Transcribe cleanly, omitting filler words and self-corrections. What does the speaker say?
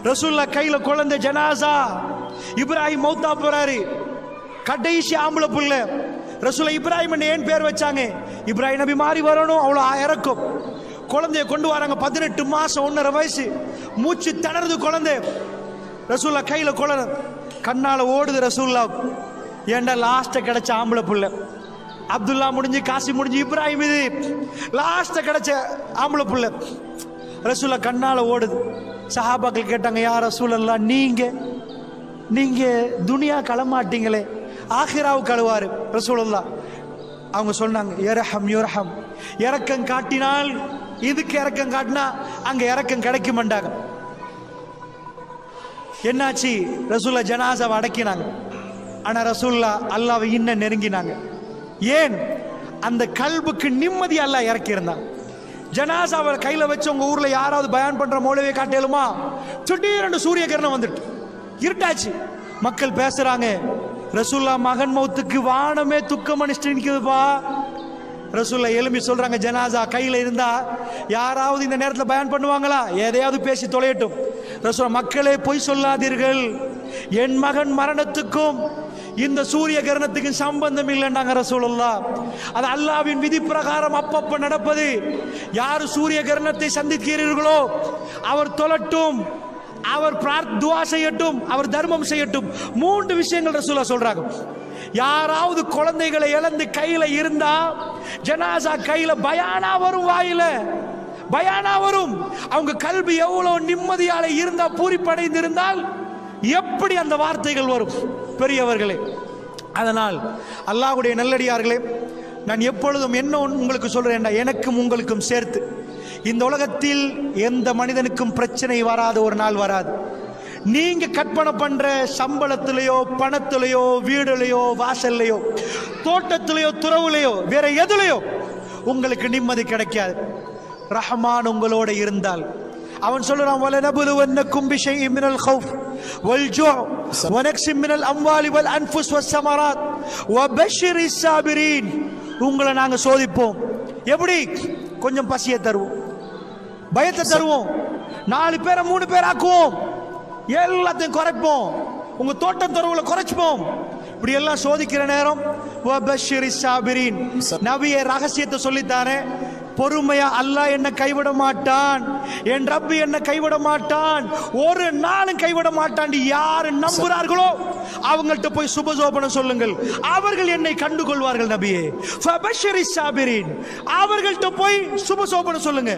ரசூலுல்லாஹ் கையில குழந்தை ஜனாசா. இப்ராஹிம் மௌத்தா போறாரு, கடைசி ஆம்பளை புள்ள. ரசூலுல்லாஹ் இப்ராஹிம் ஏன் பேர் வச்சாங்க? இப்ராஹிம் நபி மாறி வரணும், அவ்வளோ இறக்கும். குழந்தைய கொண்டு வராங்க, 18 மாசம் 1.5 வயசு, மூச்சு திணறுது குழந்தை. ரசூலுல்லாஹ் கையில குழந்தை, கண்ணால ஓடுது ரசூலுல்லாஹ். ஏண்டா லாஸ்ட் கிடைச்ச ஆம்பளை புள்ள. அப்துல்லா முடிஞ்சு காசி முடிஞ்சு இப்ராஹிம் இது லாஸ்ட் கிடைச்ச ஆம்பளை புள்ள. ரசூலுல்லாஹ் கண்ணால ஓடுது. சஹாபாக்கள் கேட்டாங்க, யா ரசூலல்லாஹ் நீங்க துனியா களமாட்டீங்களே, ஆகிராவு கழுவாரு ரசூலுல்லாஹ். அவங்க சொன்னாங்க, யர்ஹம் யுர்ஹம், இரக்கம் காட்டினால் இதுக்கு இரக்கம் காட்டினா அங்க இரக்கம் கிடைக்க மாட்டாங்க. என்னாச்சு? ரசூலுல்லாஹ் ஜனாசாவை அடக்கினாங்க. ஆனா ரசூலுல்லாஹ் அல்லாஹ்வை இன்னும் நெருங்கினாங்க. ஏன்? அந்த கல்புக்கு நிம்மதி அல்லாஹ் இறக்கி இருந்தான். ஜனாசாவை கையில வச்சு உங்க ஊர்ல யாராவது பயான் பண்ற மௌலவியை காட்டலுமா? திடீரென்று சூரிய கிரணம் வந்துட்டு இருட்டாச்சு, மக்கள் பேசுறாங்க, ரசூலுல்லாஹ் மகன் மௌத்துக்கு வானமே துக்கம் அனுஷ்டி நிற்குதுப்பா. ரசூலுல்லாஹ் எழும்பி சொல்றாங்க, ஜனாசா கையில இருந்தா யாராவது இந்த நேரத்தில் பயான் பண்ணுவாங்களா? எதையாவது பேசி தொலையட்டும். ரசூலுல்லாஹ் மக்களே பொய் சொல்லாதீர்கள், என் மகன் மரணத்துக்கும் இந்த சூரிய கிரணத்துக்கும் சம்பந்தம் இல்லைன்னாங்க ரசூலுல்லாஹ். அது அல்லாஹ்வின் விதி பிரகாரம் அப்பப்ப நடப்பது. யார் சூரிய கிரணத்தை சந்திக்கிறீர்களோ அவர் தொழட்டும், அவர் துஆ செய்யட்டும், அவர் தர்மம் செய்யட்டும். 3 விஷயங்கள் ரசூலுல்லாஹ் சொல்றாங்க. யாராவது குழந்தைகளை இழந்து கையில இருந்தா ஜனாசா கையில பயானா வரும், வாயில பயானா வரும். அவங்க கல்வி எவ்வளவு நிம்மதியால இருந்தா, பூரிப்படைந்து இருந்தால் எப்படி அந்த வார்த்தைகள் வரும் பெரியவர்களே. அதனால் அல்லாஹ்வுடைய நல்லடியார்களே, நான் எப்பொழுதும் என்ன உங்களுக்கு சொல்றேன், எனக்கும் உங்களுக்கும் சேர்த்து இந்த உலகத்தில் எந்த மனிதனுக்கும் பிரச்சனை வராத ஒரு நாள் வராது. நீங்க கற்பனை பண்ற சம்பளத்திலேயோ பணத்திலேயோ வீடுலையோ வாசல்லையோ தோட்டத்திலேயோ துறவுலையோ வேற எதுலையோ உங்களுக்கு நிம்மதி கிடைக்காது. ரஹ்மான் உங்களோட இருந்தால் அவன் சொல்றான், வலனபுலுவன்னக்கும் பிஷைஇன் மினல் கௌஃப் வல்ஜூ வனக்ஸின் மினல் அம்வாலி வல் அன்ஃபுஸ் வஸ்ஸமராத் வபஷ்ஷிரிஸ் ஸாபிரீன். உங்களை நாங்க சோதிப்போம். எப்படி? கொஞ்சம் பசியை தருவோம், பயத்தை தருவோம், 4 பேரை 3 பேர் ஆக்குவோம், எல்லாத்தையும் குறைப்போம், உங்க தோட்டம் துறவுல குறைச்சுப்போம். இப்படி எல்லாம் சோதிக்கிற நேரம் வபஷ்ஷிரிஸ் ஸாபிரீன். நபியே ரகசியத்தை சொல்லித்தானே, பொறுமையா அல்லாஹ் என்ன கைவிட மாட்டான், என் ரப்பு என்ன கைவிட மாட்டான், ஒரு நாளும் கைவிட மாட்டான். யாரு நம்புறார்களோ அவங்கள்ட்ட போய் சுபசோபனம் சொல்லுங்கள், அவர்கள் என்னை கண்டுகொள்வார்கள். நபியே ஃபபஷ்ஷிரிஸ் ஸாபிரீன், அவர்கள்ட்ட போய் சுபசோபனம் சொல்லுங்க.